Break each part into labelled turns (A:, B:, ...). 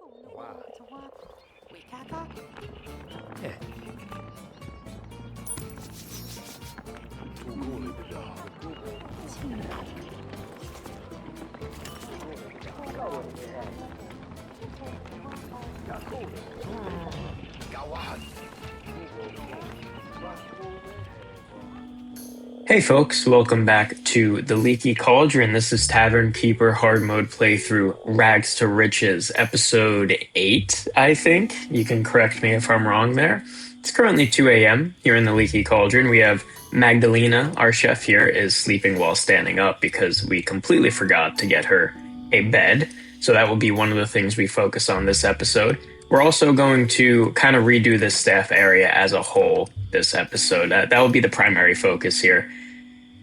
A: Wow.
B: Hey folks, welcome back to the Leaky Cauldron. This is Tavern Keeper Hard Mode Playthrough Rags to Riches, episode 8, I think. You can correct me if I'm wrong there. It's currently 2 a.m. here in the Leaky Cauldron. We have Magdalena, our chef here, is sleeping while standing up because we completely forgot to get her a bed. So that will be one of the things we focus on this episode. We're also going to kind of redo this staff area as a whole this episode. That will be the primary focus here.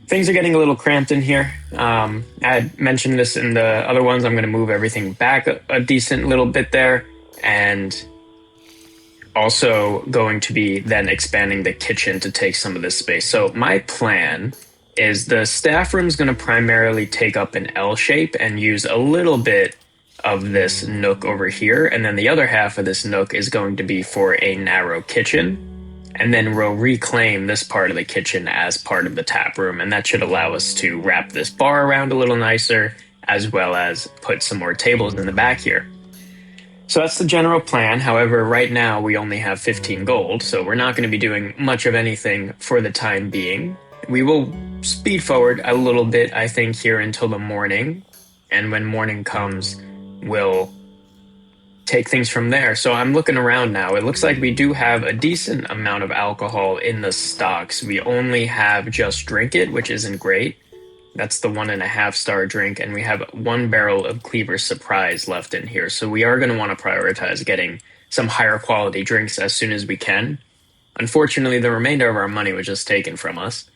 B: Things are getting a little cramped in here. I had mentioned this in the other ones. I'm going to move everything back a decent little bit there, and also going to be then expanding the kitchen to take some of this space. So my plan is the staff room is going to primarily take up an L shape and use a little bit of this nook over here, and then the other half of this nook is going to be for a narrow kitchen. And then we'll reclaim this part of the kitchen as part of the tap room, and that should allow us to wrap this bar around a little nicer, as well as put some more tables in the back here. So that's the general plan. However, right now we only have 15 gold, so we're not going to be doing much of anything for the time being. We will speed forward a little bit, I think, here until the morning, and when morning comes, we'll take things from there. So I'm looking around now. It looks like we do have a decent amount of alcohol in the stocks. We only have Just Drink It, which isn't great. That's the 1.5-star drink, and we have 1 barrel of Cleaver Surprise left in here. So we are going to want to prioritize getting some higher quality drinks as soon as we can. Unfortunately, the remainder of our money was just taken from us.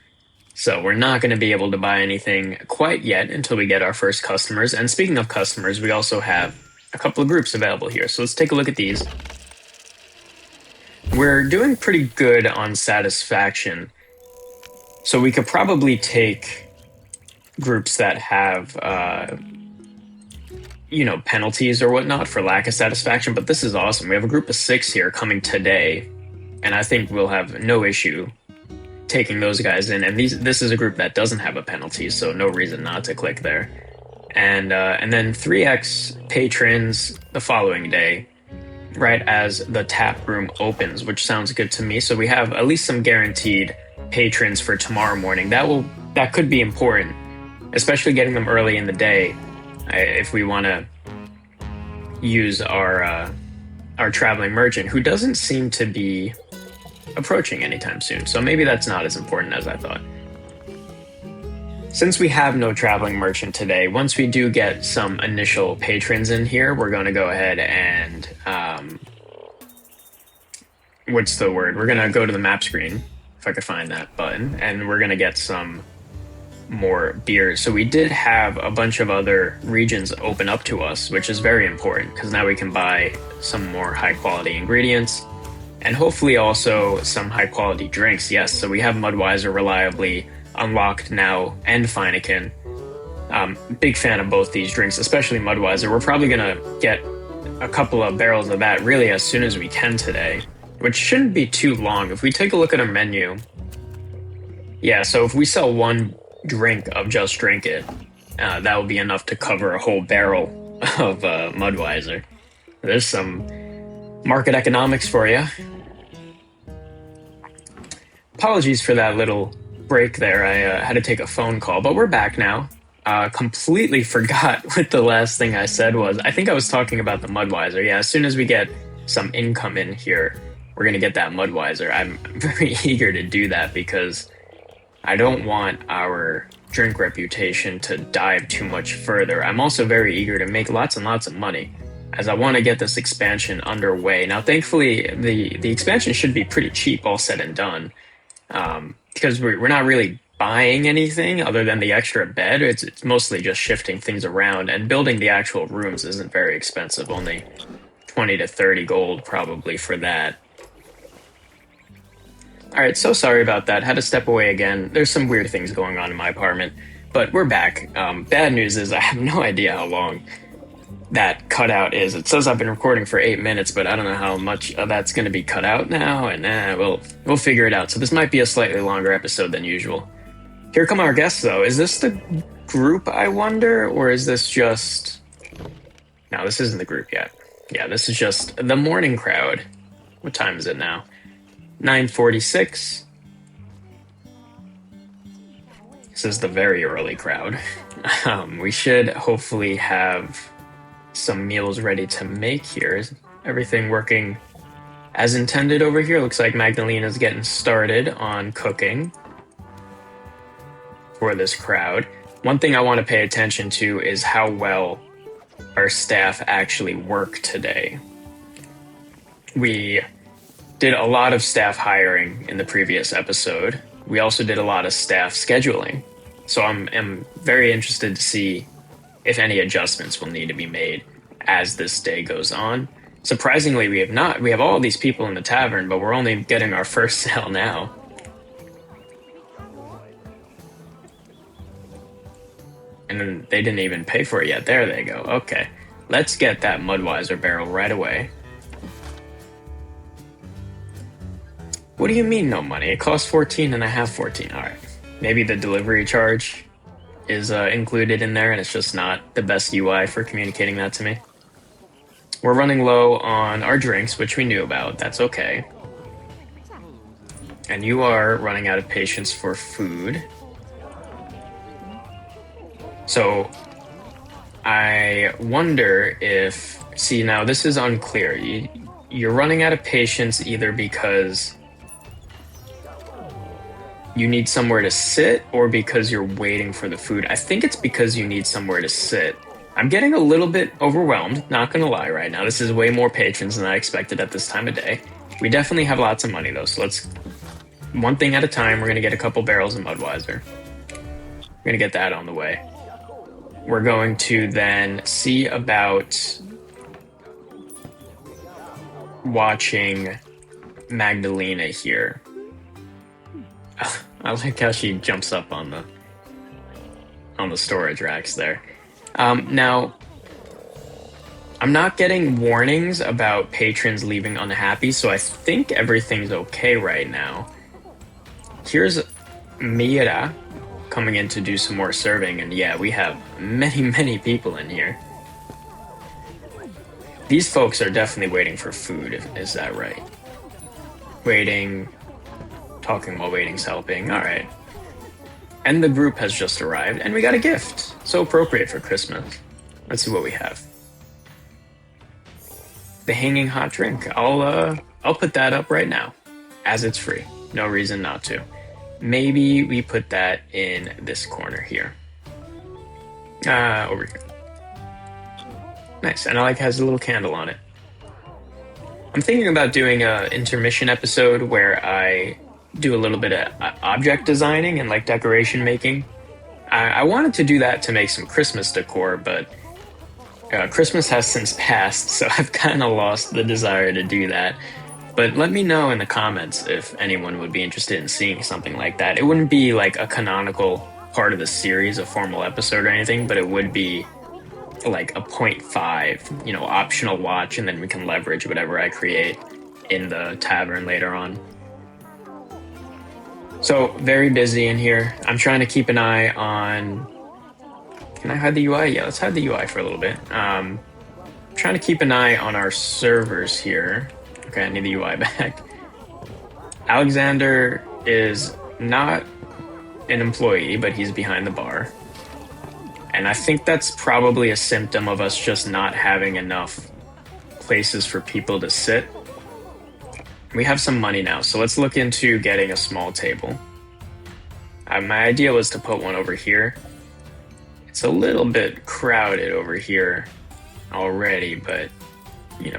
B: So we're not going to be able to buy anything quite yet until we get our first customers. And speaking of customers, we also have a couple of groups available here. So let's take a look at these. We're doing pretty good on satisfaction. So we could probably take groups that have, penalties or whatnot for lack of satisfaction. But this is awesome. We have a group of 6 here coming today. And I think we'll have no issue taking those guys in. And this is a group that doesn't have a penalty, so no reason not to click there. And then 3x patrons the following day, right as the tap room opens, which sounds good to me. So we have at least some guaranteed patrons for tomorrow morning. That could be important, especially getting them early in the day, if we want to use our traveling merchant, who doesn't seem to be approaching anytime soon. So maybe that's not as important as I thought. Since we have no traveling merchant today, once we do get some initial patrons in here, we're going to go ahead and, what's the word? We're going to go to the map screen, if I could find that button, and we're going to get some more beers. So we did have a bunch of other regions open up to us, which is very important, because now we can buy some more high quality ingredients, and hopefully also some high quality drinks. Yes, so we have Mudweiser reliably unlocked now, and Feineken. Big fan of both these drinks, especially Mudweiser. We're probably going to get a couple of barrels of that really as soon as we can today, which shouldn't be too long. If we take a look at our menu, yeah, so if we sell 1 drink of Just Drink It, that will be enough to cover a whole barrel of Mudweiser. There's some market economics for you. Apologies for that little break there. I had to take a phone call, but we're back now. Completely forgot what the last thing I said was. I think I was talking about the Mudweiser. Yeah, as soon as we get some income in here, we're going to get that Mudweiser. I'm very eager to do that because I don't want our drink reputation to dive too much further. I'm also very eager to make lots and lots of money, as I want to get this expansion underway. Now, thankfully, the expansion should be pretty cheap, all said and done. Because we're not really buying anything other than the extra bed. It's mostly just shifting things around, and building the actual rooms isn't very expensive. Only 20 to 30 gold probably for that. All right, so sorry about that. Had to step away again. There's some weird things going on in my apartment, but we're back. Bad news is I have no idea how long that cutout is. It says I've been recording for 8 minutes, but I don't know how much of that's going to be cut out now, and we'll figure it out. So this might be a slightly longer episode than usual. Here come our guests, though. Is this the group, I wonder, or is this just... No, this isn't the group yet. Yeah, this is just the morning crowd. What time is it now? 9:46. This is the very early crowd. We should hopefully have some meals ready to make here. Is everything working as intended over here? Looks like Magdalena's getting started on cooking for this crowd. One thing I want to pay attention to is how well our staff actually work today. We did a lot of staff hiring in the previous episode. We also did a lot of staff scheduling. So I'm very interested to see if any adjustments will need to be made as this day goes on. Surprisingly, we have not. We have all these people in the tavern, but we're only getting our first sale now. And then they didn't even pay for it yet. There they go. Okay. Let's get that Mudweiser barrel right away. What do you mean no money? It costs 14 and I have 14. All right. Maybe the delivery charge is included in there and it's just not the best UI for communicating that to me. We're running low on our drinks, which we knew about. That's okay. And you are running out of patience for food. So I wonder if... See, now this is unclear. You're running out of patience either because you need somewhere to sit or because you're waiting for the food. I think it's because you need somewhere to sit. I'm getting a little bit overwhelmed, not gonna lie right now. This is way more patrons than I expected at this time of day. We definitely have lots of money though, so let's... One thing at a time, we're gonna get a couple barrels of Mudweiser. We're gonna get that on the way. We're going to then see about watching Magdalena here. I like how she jumps up on the storage racks there. Now, I'm not getting warnings about patrons leaving unhappy, so I think everything's okay right now. Here's Mira coming in to do some more serving, and yeah, we have many people in here. These folks are definitely waiting for food, is that right? Waiting, talking while waiting's helping, alright. And the group has just arrived, and we got a gift. So appropriate for Christmas. Let's see what we have. The hanging hot drink. I'll put that up right now, as it's free. No reason not to. Maybe we put that in this corner here. Over here. Nice, and I like it has a little candle on it. I'm thinking about doing an intermission episode where I do a little bit of object designing and like decoration making. I wanted to do that to make some Christmas decor, but Christmas has since passed, so I've kind of lost the desire to do that. But let me know in the comments if anyone would be interested in seeing something like that. It wouldn't be like a canonical part of the series, a formal episode or anything, but it would be like a 0.5, optional watch, and then we can leverage whatever I create in the tavern later on. So, very busy in here. I'm trying to keep an eye on... Can I hide the UI? Yeah, let's hide the UI for a little bit. Trying to keep an eye on our servers here. Okay, I need the UI back. Alexander is not an employee, but he's behind the bar. And I think that's probably a symptom of us just not having enough places for people to sit. We have some money now, so let's look into getting a small table. My idea was to put one over here. It's a little bit crowded over here already, but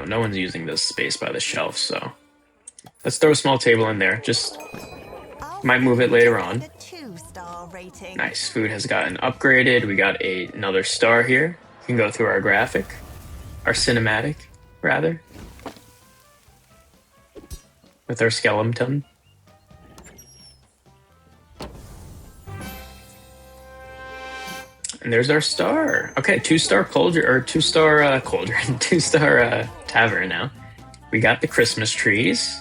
B: no one's using this space by the shelf, so let's throw a small table in there. Just might move it later on. Nice, food has gotten upgraded. We got another star here. You can go through our graphic, our cinematic, rather, with our skeleton. And there's our star. Okay, two-star cauldron, or two-star cauldron, two-star tavern now. We got the Christmas trees.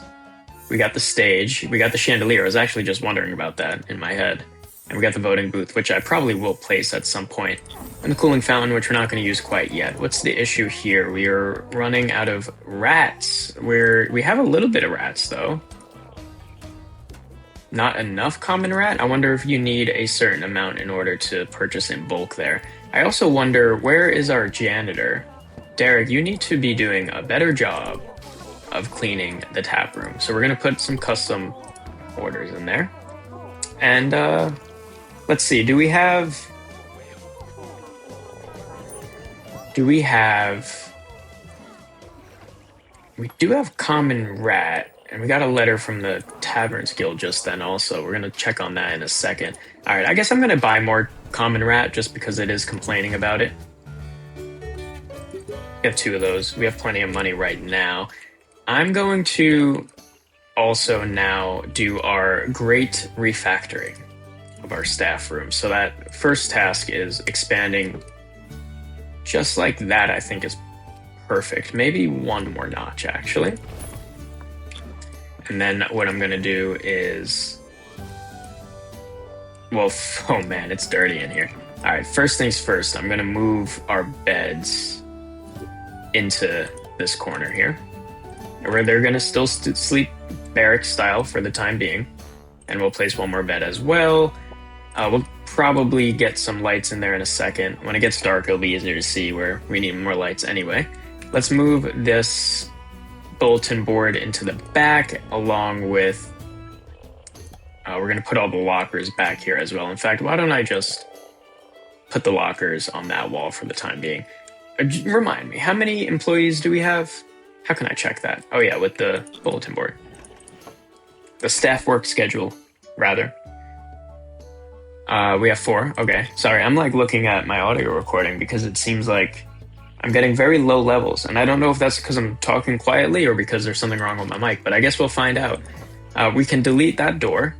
B: We got the stage. We got the chandelier. I was actually just wondering about that in my head. And we got the voting booth, which I probably will place at some point. And the cooling fountain, which we're not going to use quite yet. What's the issue here? We are running out of rats. We have a little bit of rats, though. Not enough common rat? I wonder if you need a certain amount in order to purchase in bulk there. I also wonder, where is our janitor? Derek, you need to be doing a better job of cleaning the tap room. So we're going to put some custom orders in there. And let's see, we do have common rat, and we got a letter from the Taverns Guild just then also. We're going to check on that in a second. All right, I guess I'm going to buy more common rat just because it is complaining about it. We have 2 of those. We have plenty of money right now. I'm going to also now do our great refactoring of our staff room. So that first task is expanding just like that. I think is perfect. Maybe 1 more notch, actually. And then what I'm going to do is... Well, oh man, it's dirty in here. All right, first things first, I'm going to move our beds into this corner here, where they're going to still sleep barrack style for the time being. And we'll place 1 more bed as well. We'll probably get some lights in there in a second. When it gets dark, it'll be easier to see where we need more lights anyway. Let's move this bulletin board into the back, along with... we're going to put all the lockers back here as well. In fact, why don't I just put the lockers on that wall for the time being? Remind me, how many employees do we have? How can I check that? Oh yeah, with the bulletin board. The staff work schedule, rather. We have 4. Okay, sorry, I'm like looking at my audio recording because it seems like I'm getting very low levels. And I don't know if that's because I'm talking quietly or because there's something wrong with my mic, but I guess we'll find out. We can delete that door.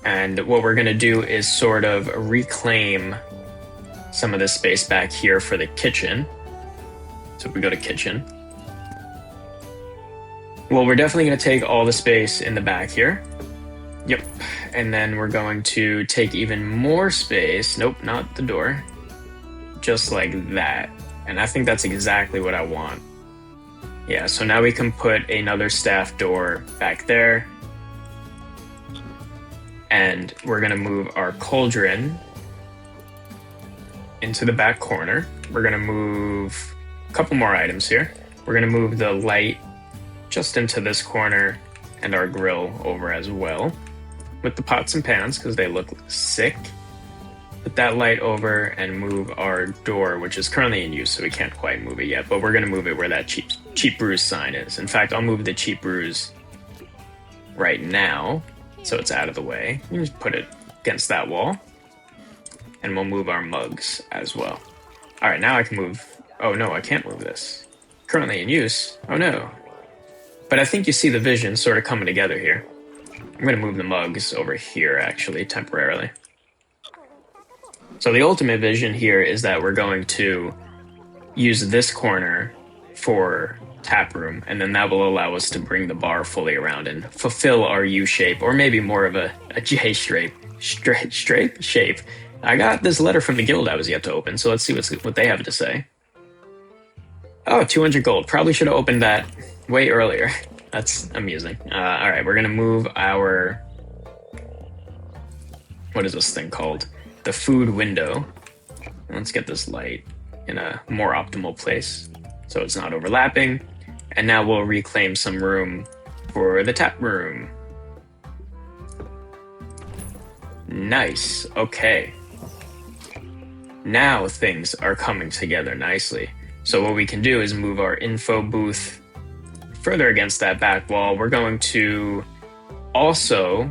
B: And what we're going to do is sort of reclaim some of this space back here for the kitchen. So if we go to kitchen. Well, we're definitely going to take all the space in the back here. Yep. And then we're going to take even more space. Nope, not the door. Just like that. And I think that's exactly what I want. Yeah, so now we can put another staff door back there. And we're going to move our cauldron into the back corner. We're going to move a couple more items here. We're going to move the light just into this corner and our grill over as well with the pots and pans because they look sick. Put that light over and move our door, which is currently in use, so we can't quite move it yet, but we're going to move it where that cheap brews sign is. In fact, I'll move the cheap brews right now so it's out of the way. You just put it against that wall. And we'll move our mugs as well. All right, now I can move... Oh, no, I can't move this. Currently in use. Oh, no. But I think you see the vision sort of coming together here. I'm going to move the mugs over here, actually, temporarily. So the ultimate vision here is that we're going to use this corner for tap room, and then that will allow us to bring the bar fully around and fulfill our U shape, or maybe more of a J shape. I got this letter from the guild I was yet to open, so let's see what they have to say. Oh, 200 gold. Probably should have opened that way earlier. That's amusing. All right, we're going to move our... What is this thing called? The food window. Let's get this light in a more optimal place so it's not overlapping. And now we'll reclaim some room for the tap room. Nice. Okay. Now things are coming together nicely. So what we can do is move our info booth further against that back wall. We're going to also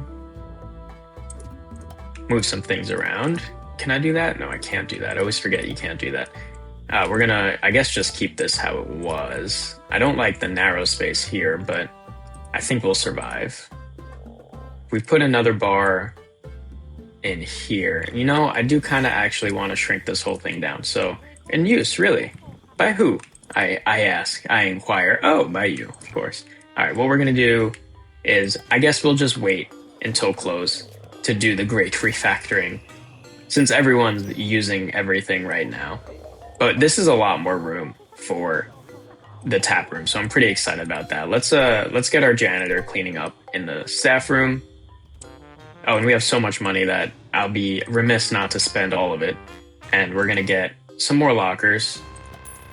B: move some things around. Can I do that? No, I can't do that. I always forget you can't do that. We're gonna, I guess, just keep this how it was. I don't like the narrow space here, but I think we'll survive. We put another bar in here. You know, I do kind of actually want to shrink this whole thing down. So, in use, really. By who? I ask. I inquire. Oh, by you, of course. All right, what we're going to do is, I guess we'll just wait until close to do the great refactoring, since everyone's using everything right now. But this is a lot more room for the tap room, so I'm pretty excited about that. Let's get our janitor cleaning up in the staff room. Oh, and we have so much money that I'll be remiss not to spend all of it. And we're gonna get some more lockers,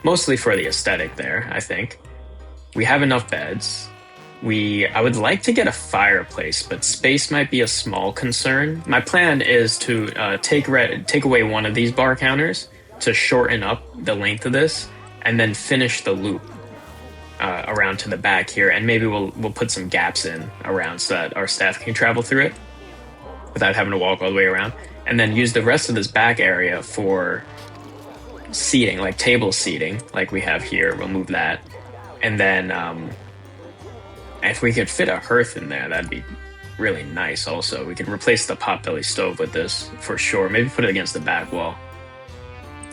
B: mostly for the aesthetic there, I think. We have enough beds. I would like to get a fireplace, but space might be a small concern. My plan is to take away one of these bar counters to shorten up the length of this, and then finish the loop around to the back here, and maybe we'll put some gaps in around so that our staff can travel through it without having to walk all the way around, and then use the rest of this back area for seating, like table seating, like we have here. We'll move that, and then if we could fit a hearth in there, that'd be really nice. Also, we could replace the potbelly stove with this for sure. Maybe put it against the back wall.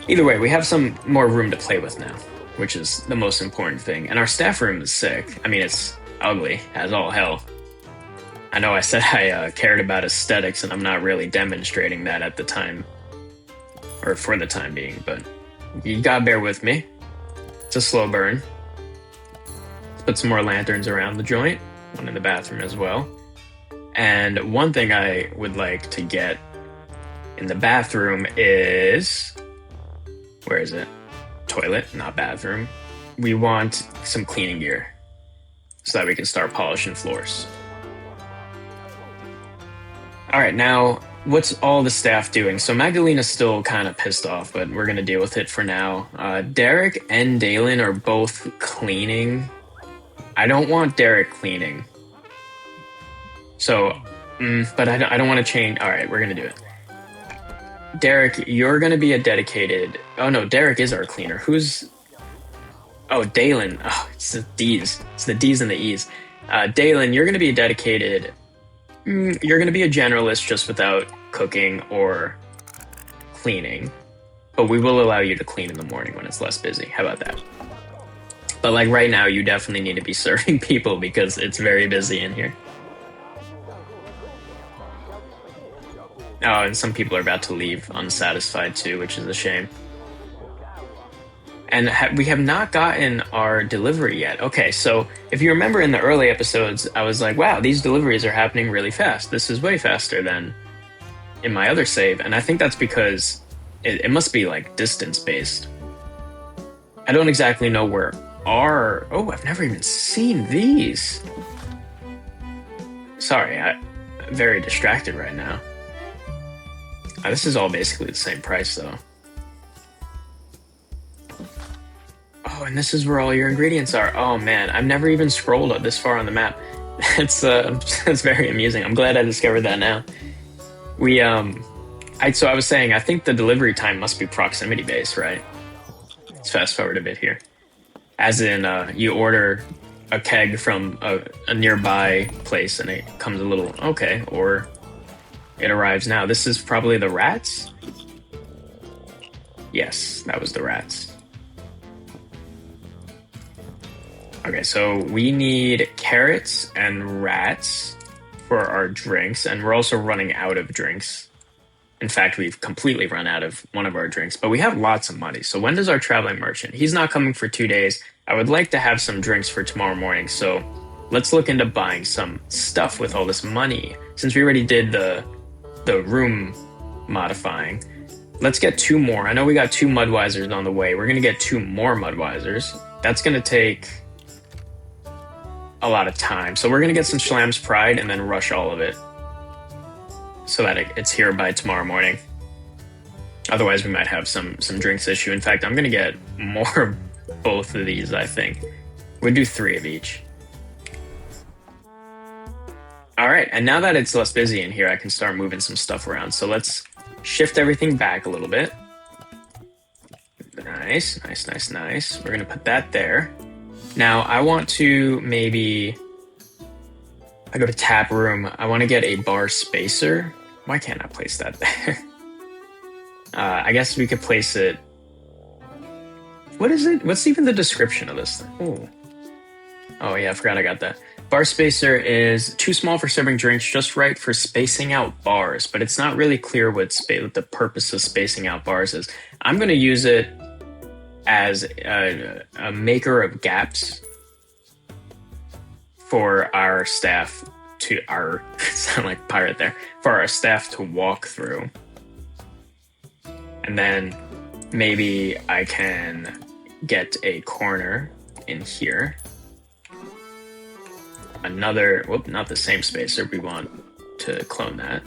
B: Either way, we have some more room to play with now, which is the most important thing. And our staff room is sick. I mean, it's ugly as all hell. I know I said I cared about aesthetics, and I'm not really demonstrating that at the time, or for the time being, but you gotta bear with me. It's a slow burn. Let's put some more lanterns around the joint, one in the bathroom as well. And one thing I would like to get in the bathroom is... Where is it? Toilet, not bathroom. We want some cleaning gear so that we can start polishing floors. All right, now, what's all the staff doing? So Magdalena's still kind of pissed off, but we're going to deal with it for now. Derek and Dalen are both cleaning. I don't want Derek cleaning. So, but I don't want to change. All right, we're going to do it. Derek, you're going to be a dedicated... Oh, no, Derek is our cleaner. Who's... Oh, Dalen. Oh, it's the D's. It's the D's and the E's. Dalen, you're going to be a dedicated... You're going to be a generalist just without cooking or cleaning. But we will allow you to clean in the morning when it's less busy. How about that? But like right now, you definitely need to be serving people because it's very busy in here. Oh, and some people are about to leave unsatisfied too, which is a shame. And we have not gotten our delivery yet. Okay, so if you remember in the early episodes, I was like, wow, these deliveries are happening really fast. This is way faster than in my other save. And I think that's because it must be like distance-based. I don't exactly know where our... Oh, I've never even seen these. Sorry, I'm very distracted right now. This is all basically the same price, though. Oh, and this is where all your ingredients are. Oh, man, I've never even scrolled up this far on the map. It's very amusing. I'm glad I discovered that now. So I was saying, I think the delivery time must be proximity-based, right? Let's fast forward a bit here. As in, you order a keg from a nearby place, and it comes a little, okay, or... It arrives now. This is probably the rats? Yes, that was the rats. Okay, so we need carrots and rats for our drinks, and we're also running out of drinks. In fact, we've completely run out of one of our drinks, but we have lots of money. So when does our traveling merchant? He's not coming for 2 days. I would like to have some drinks for tomorrow morning, so let's look into buying some stuff with all this money. Since we already did the room modifying, let's get 2 more. I know we got 2 Mudwisers on the way. We're gonna get 2 more Mudwisers. That's gonna take a lot of time. So we're gonna get some Schlam's Pride and then rush all of it so that it's here by tomorrow morning. Otherwise, we might have some drinks issue. In fact, I'm gonna get more of both of these, I think. We'll do 3 of each. All right, and now that it's less busy in here, I can start moving some stuff around. So let's shift everything back a little bit. Nice, nice, nice, nice. We're gonna put that there. Now, I want to maybe... I go to tap room. I want to get a bar spacer Why can't I place that there? I guess we could place it... What is it? What's even the description of this thing? Ooh. Oh yeah, I forgot I got that. Bar spacer is too small for serving drinks, just right for spacing out bars, but it's not really clear what the purpose of spacing out bars is. I'm going to use it as a maker of gaps for our staff to sound like pirate there, for our staff to walk through. And then maybe I can get a corner in here. Another, whoop, not the same spacer. We want to clone that.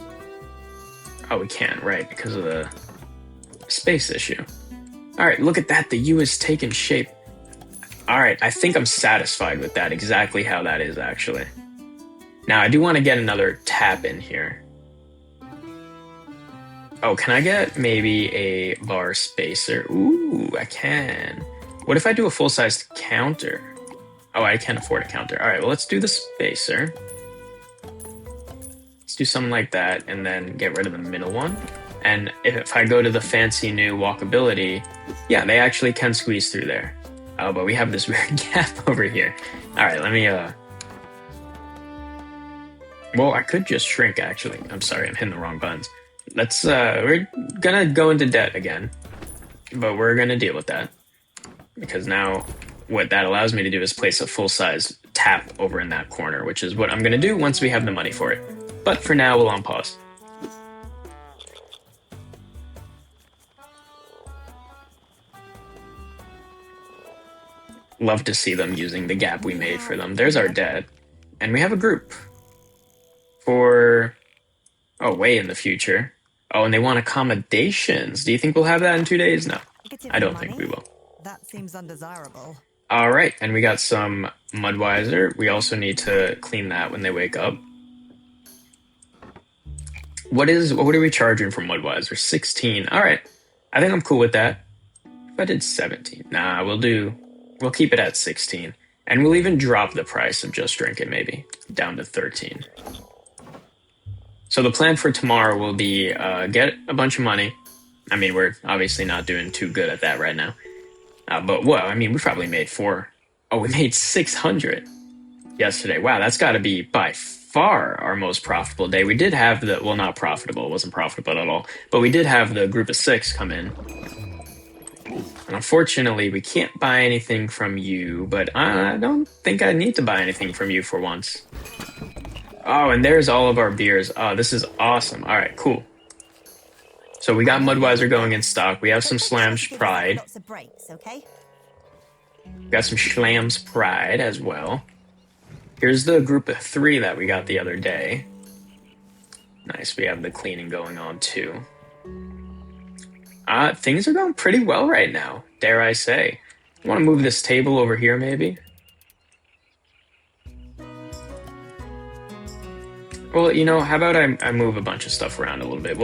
B: Oh, we can't, right, because of the space issue. All right, look at that. The U is taking shape. All right, I think I'm satisfied with that, exactly how that is, actually. Now, I do want to get another tap in here. Oh, can I get maybe a bar spacer? Ooh, I can. What if I do a full-sized counter? Oh, I can't afford a counter. All right, well, let's do the spacer. Let's do something like that and then get rid of the middle one. And if I go to the fancy new walkability, yeah, they actually can squeeze through there. Oh, but we have this weird gap over here. All right, let me, well, I could just shrink, actually. I'm sorry, I'm hitting the wrong buttons. Let's, we're gonna go into debt again, but we're gonna deal with that. Because now what that allows me to do is place a full-size tap over in that corner, which is what I'm gonna do once we have the money for it. But for now, we'll on pause. Love to see them using the gap we made for them. There's our debt. And we have a group for, oh, way in the future. Oh, and they want accommodations. Do you think we'll have that in 2 days? No, I don't think we will.
A: That seems undesirable.
B: All right, and we got some Mudweiser. We also need to clean that when they wake up. What are we charging for Mudweiser? 16. All right, I think I'm cool with that. If I did 17, nah, we'll keep it at 16. And we'll even drop the price of just drink it maybe down to 13. So the plan for tomorrow will be get a bunch of money. I mean, we're obviously not doing too good at that right now. But well, I mean, we probably made we made 600 yesterday. Wow, that's got to be by far our most profitable day. We did have well, not profitable, it wasn't profitable at all, but we did have the group of 6 come in. And unfortunately, we can't buy anything from you, but I don't think I need to buy anything from you for once. Oh, and there's all of our beers. Oh, this is awesome. All right, cool. So we got Mudweiser going in stock. We have some Slam's Pride.
A: Lots of breaks, okay?
B: We got some Schlam's Pride as well. Here's the group of 3 that we got the other day. Nice, we have the cleaning going on too. Things are going pretty well right now, dare I say. I want to move this table over here, maybe? Well, you know, how about I move a bunch of stuff around a little bit?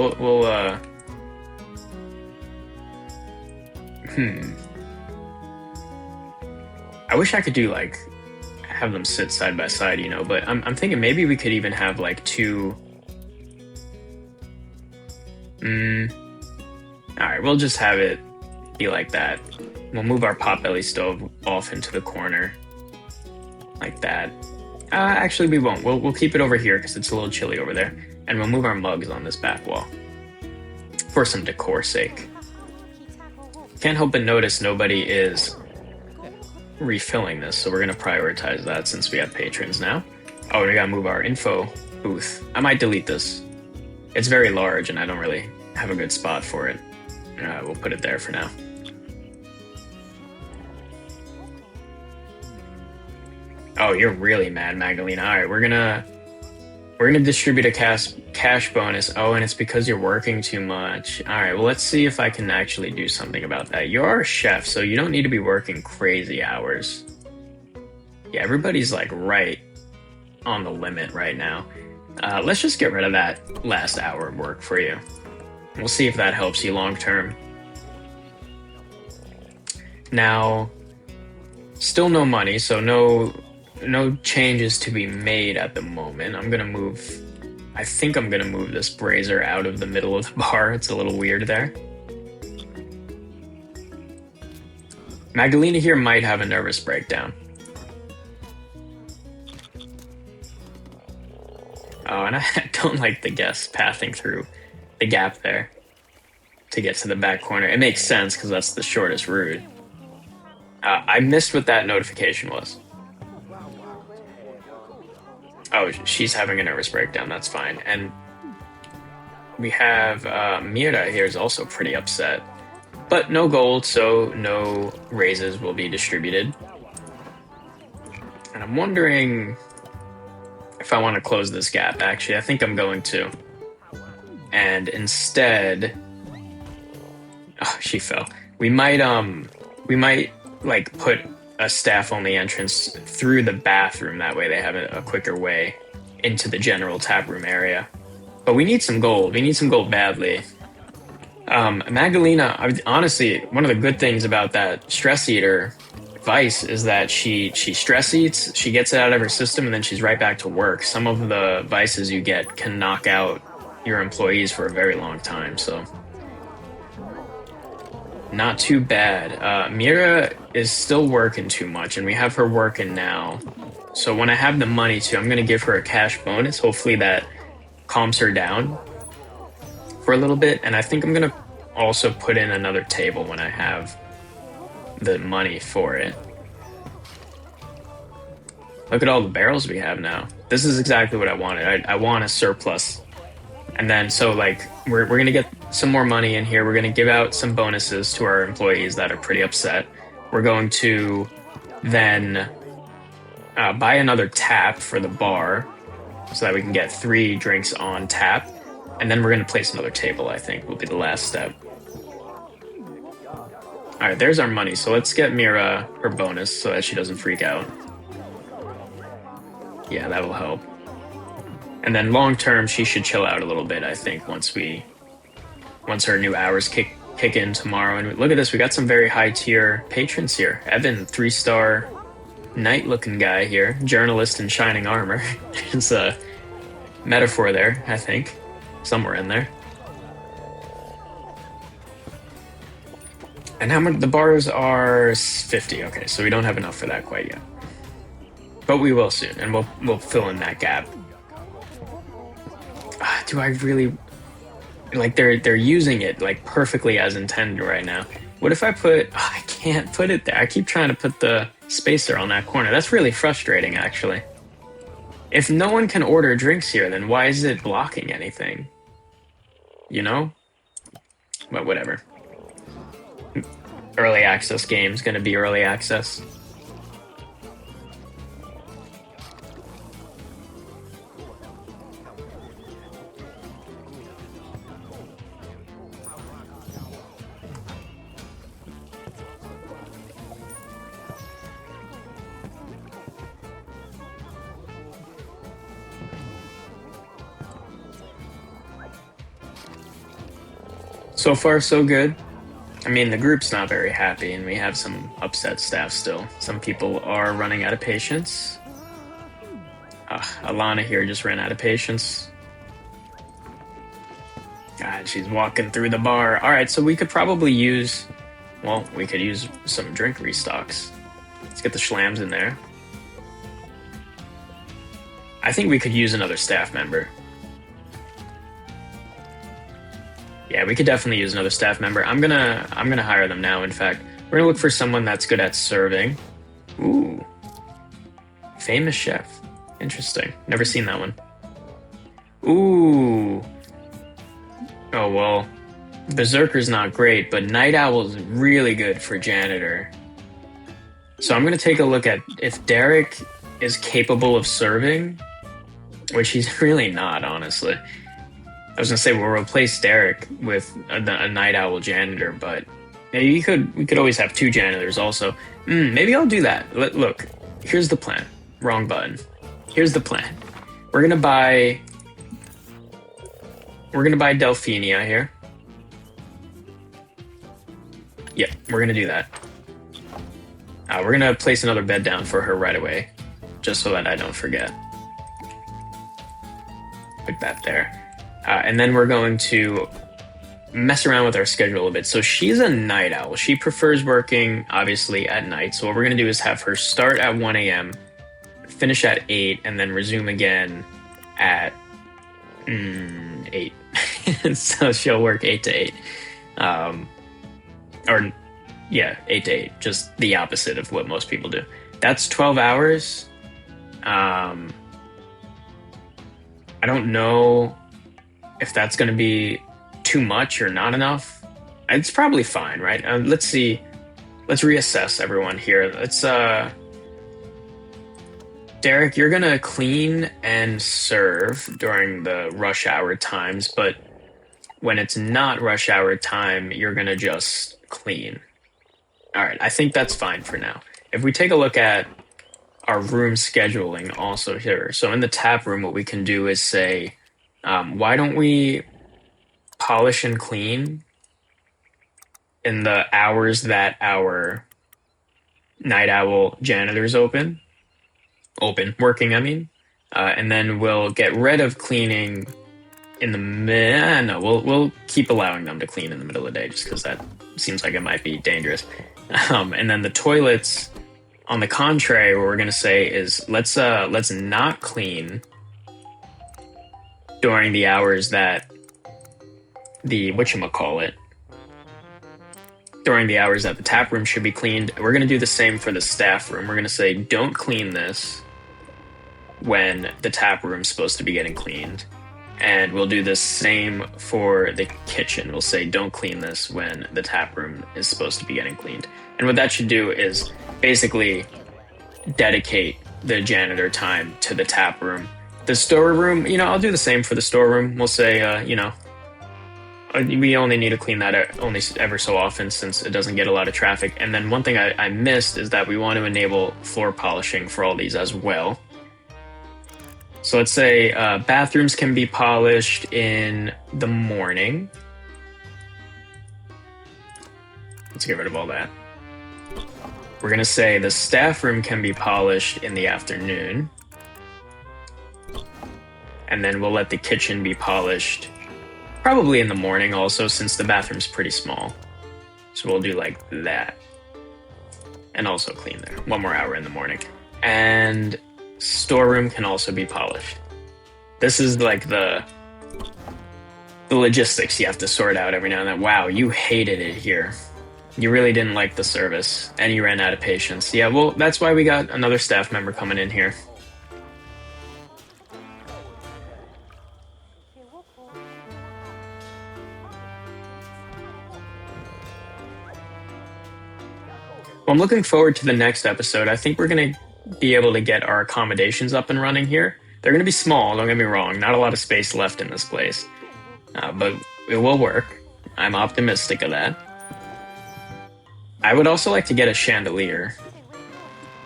B: I wish I could do, like, have them sit side by side, you know, but I'm thinking maybe we could even have, like, 2... Alright, we'll just have it be like that. We'll move our potbelly stove off into the corner. Like that. Actually, we won't. We'll keep it over here because it's a little chilly over there. And we'll move our mugs on this back wall. For some decor sake. Can't help but notice nobody is refilling this, so we're going to prioritize that since we have patrons now. Oh, we got to move our info booth. I might delete this. It's very large and I don't really have a good spot for it. We'll put it there for now. Oh, you're really mad, Magdalena. All right, we're gonna distribute a cash bonus. Oh, and it's because you're working too much. All right, well, let's see if I can actually do something about that. You're a chef, so you don't need to be working crazy hours. Yeah, everybody's like right on the limit right now. Let's just get rid of that last hour of work for you. We'll see if that helps you long term. Now, still no money, so no changes to be made at the moment. I'm gonna move. I think I'm gonna move this brazier out of the middle of the bar. It's a little weird there. Magdalena here might have a nervous breakdown. Oh, and I don't like the guests pathing through the gap there to get to the back corner. It makes sense because that's the shortest route. I missed what that notification was. Oh, she's having a nervous breakdown. That's fine. And we have Mira here is also pretty upset. But no gold, so no raises will be distributed. And I'm wondering if I want to close this gap. Actually, I think I'm going to. And instead... Oh, she fell. We might like put a staff-only entrance through the bathroom. That way they have a quicker way into the general tap room area. But we need some gold. We need some gold badly. Magdalena, honestly, one of the good things about that stress eater vice is that she stress eats, she gets it out of her system, and then she's right back to work. Some of the vices you get can knock out your employees for a very long time, so not too bad. Mira is still working too much, and we have her working now. So when I have the money to, I'm going to give her a cash bonus. Hopefully that calms her down for a little bit. And I think I'm going to also put in another table when I have the money for it. Look at all the barrels we have now. This is exactly what I wanted. I want a surplus. And then, so like, we're going to get some more money in here. We're going to give out some bonuses to our employees that are pretty upset. We're going to then buy another tap for the bar so that we can get 3 drinks on tap. And then we're going to place another table, I think, will be the last step. All right, there's our money. So let's get Mira her bonus so that she doesn't freak out. Yeah, that will help. And then long term, she should chill out a little bit, I think, once her new hours kick in tomorrow. And look at this, we got some very high tier patrons here. Evan, 3-star knight looking guy here, journalist in shining armor. It's a metaphor there, I think, somewhere in there. And how much? The bars are 50. Okay, so we don't have enough for that quite yet, but we will soon, and we'll fill in that gap. Do I really like? They're using it like perfectly as intended right now. What if I put? Oh, I can't put it there. I keep trying to put the spacer on that corner. That's really frustrating, actually. If no one can order drinks here, then why is it blocking anything? You know? But whatever. Early access game's gonna be early access. So far, so good. I mean, the group's not very happy, and we have some upset staff still. Some people are running out of patience. Alana here just ran out of patience. God, she's walking through the bar. All right, so we could probably use... Well, we could use some drink restocks. Let's get the schlams in there. I think we could use another staff member. Yeah, we could definitely use another staff member. I'm gonna hire them now, in fact. We're gonna look for someone that's good at serving. Ooh. Famous chef. Interesting. Never seen that one. Ooh. Oh, well. Berserker's not great, but Night Owl's really good for janitor. So I'm gonna take a look at if Derek is capable of serving, which he's really not, honestly. I was gonna say we'll replace Derek with a Night Owl janitor, but maybe we could always have 2 janitors also. Maybe I'll do that. Look, here's the plan. Wrong button. Here's the plan. We're gonna buy Delphenia here. Yep, we're gonna do that. We're gonna place another bed down for her right away, just so that I don't forget. Put that there. And then we're going to mess around with our schedule a bit. So she's a night owl. She prefers working, obviously, at night. So what we're going to do is have her start at 1 a.m., finish at 8, and then resume again at 8. So she'll work 8 to 8. Or, yeah, 8 to 8. Just the opposite of what most people do. That's 12 hours. I don't know if that's going to be too much or not enough. It's probably fine, right? Let's see. Let's reassess everyone here. Let's, Derek, you're going to clean and serve during the rush hour times, but when it's not rush hour time, you're going to just clean. All right, I think that's fine for now. If we take a look at our room scheduling also here. So in the tap room, what we can do is say, why don't we polish and clean in the hours that our night owl janitor's working, I mean. And then we'll get rid of cleaning in the no, we'll keep allowing them to clean in the middle of the day just because that seems like it might be dangerous. And then the toilets, on the contrary, what we're gonna say is let's not clean during the hours that during the hours that the tap room should be cleaned. We're gonna do the same for the staff room. We're gonna say don't clean this when the tap room's supposed to be getting cleaned. And we'll do the same for the kitchen. We'll say don't clean this when the tap room is supposed to be getting cleaned. And what that should do is basically dedicate the janitor time to the tap room. The storeroom, I'll do the same for the storeroom. We'll say, we only need to clean that only ever so often since it doesn't get a lot of traffic. And then one thing I missed is that we want to enable floor polishing for all these as well. So let's say bathrooms can be polished in the morning. Let's get rid of all that. We're going to say the staff room can be polished in the afternoon. And then we'll let the kitchen be polished probably in the morning also, since the bathroom's pretty small. So we'll do like that. And also clean there. 1 more hour in the morning. And storeroom can also be polished. This is like the logistics you have to sort out every now and then. Wow, you hated it here. You really didn't like the service, and you ran out of patience. Yeah, well, that's why we got another staff member coming in here. Well, I'm looking forward to the next episode. I think we're going to be able to get our accommodations up and running here. They're going to be small, don't get me wrong. Not a lot of space left in this place. But it will work. I'm optimistic of that. I would also like to get a chandelier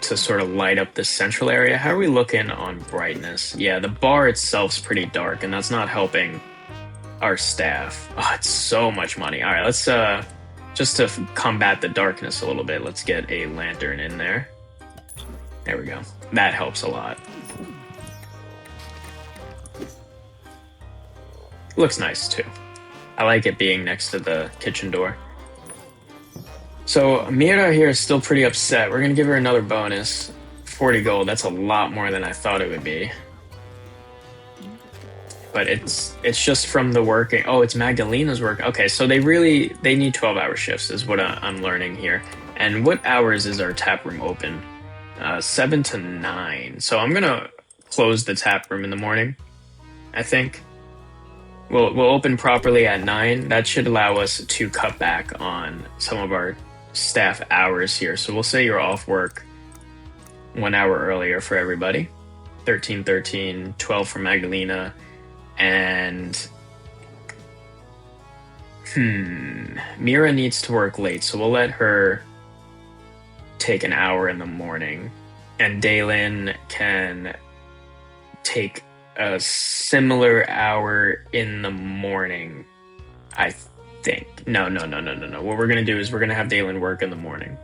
B: to sort of light up this central area. How are we looking on brightness? Yeah, the bar itself's pretty dark, and that's not helping our staff. Oh, it's so much money. All right, let's, just to combat the darkness a little bit, let's get a lantern in there. There we go. That helps a lot. Looks nice, too. I like it being next to the kitchen door. So, Mira here is still pretty upset. We're going to give her another bonus. 40 gold. That's a lot more than I thought it would be. But it's just from the working... Oh, it's Magdalena's work. Okay, so they need 12-hour shifts is what I'm learning here. And what hours is our tap room open? 7 to 9. So I'm going to close the tap room in the morning, I think. We'll open properly at 9. That should allow us to cut back on some of our staff hours here. So we'll say you're off work 1 hour earlier for everybody. 13, 12 for Magdalena. And Mira needs to work late, so we'll let her take an hour in the morning. And Dalen can take a similar hour in the morning, I think. No. What we're going to do is we're going to have Dalen work in the morning.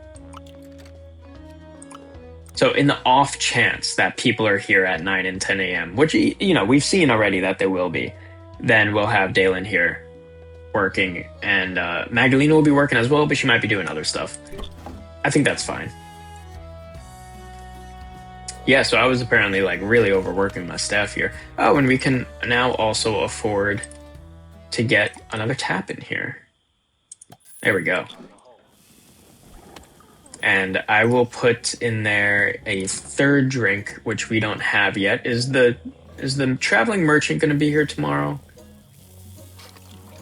B: So in the off chance that people are here at 9 and 10 a.m., which, we've seen already that there will be, then we'll have Dalen here working, and Magdalena will be working as well, but she might be doing other stuff. I think that's fine. Yeah, so I was apparently like really overworking my staff here. Oh, and we can now also afford to get another tap in here. There we go. And I will put in there a third drink, which we don't have yet. Is the traveling merchant going to be here tomorrow?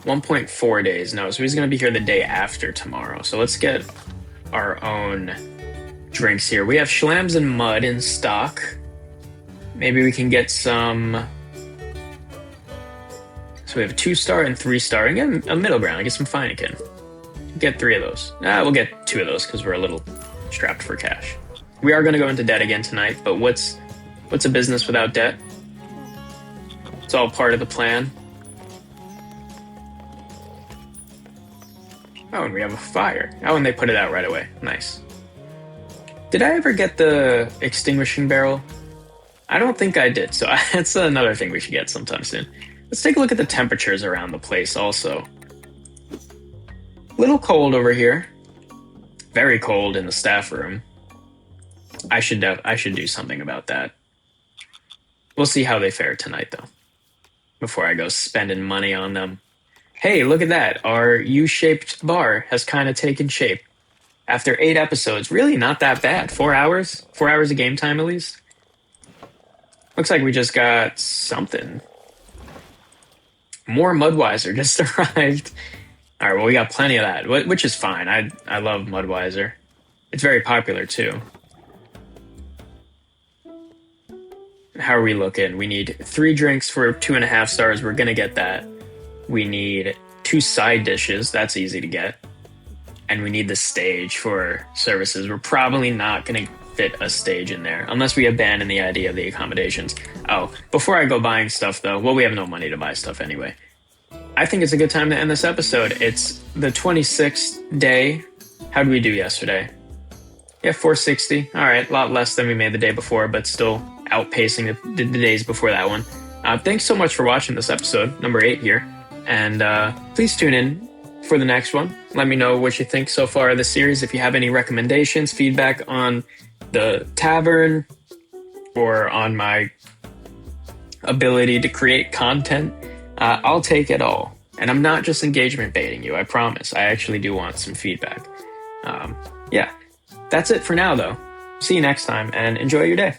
B: 1.4 days. No, so he's going to be here the day after tomorrow. So let's get our own drinks here. We have Schlams and Mud in stock. Maybe we can get some. So we have a 2-star and 3-star. And get a middle ground. Get some Feineken. Get 3 of those. We'll get 2 of those because we're a little strapped for cash. We are going to go into debt again tonight, but what's a business without debt? It's all part of the plan. Oh, and we have a fire. Oh, and they put it out right away. Nice. Did I ever get the extinguishing barrel? I don't think I did, so that's another thing we should get sometime soon. Let's take a look at the temperatures around the place also. Little cold over here. Very cold in the staff room. I should do something about that. We'll see how they fare tonight, though, before I go spending money on them. Hey, look at that. Our U-shaped bar has kind of taken shape. After 8 episodes, really not that bad. 4 hours? 4 hours of game time, at least? Looks like we just got something. More Mudweiser just arrived. All right, well, we got plenty of that, which is fine. I love Mudweiser. It's very popular, too. How are we looking? We need 3 drinks for 2.5 stars. We're going to get that. We need 2 side dishes. That's easy to get. And we need the stage for services. We're probably not going to fit a stage in there unless we abandon the idea of the accommodations. Oh, before I go buying stuff, though, well, we have no money to buy stuff anyway. I think it's a good time to end this episode. It's the 26th day. How did we do yesterday? Yeah, 460. All right, a lot less than we made the day before, but still outpacing the days before that one. Thanks so much for watching this episode, number 8 here. And please tune in for the next one. Let me know what you think so far of the series. If you have any recommendations, feedback on the tavern, or on my ability to create content, I'll take it all. And I'm not just engagement baiting you, I promise. I actually do want some feedback. Yeah, that's it for now, though. See you next time, and enjoy your day.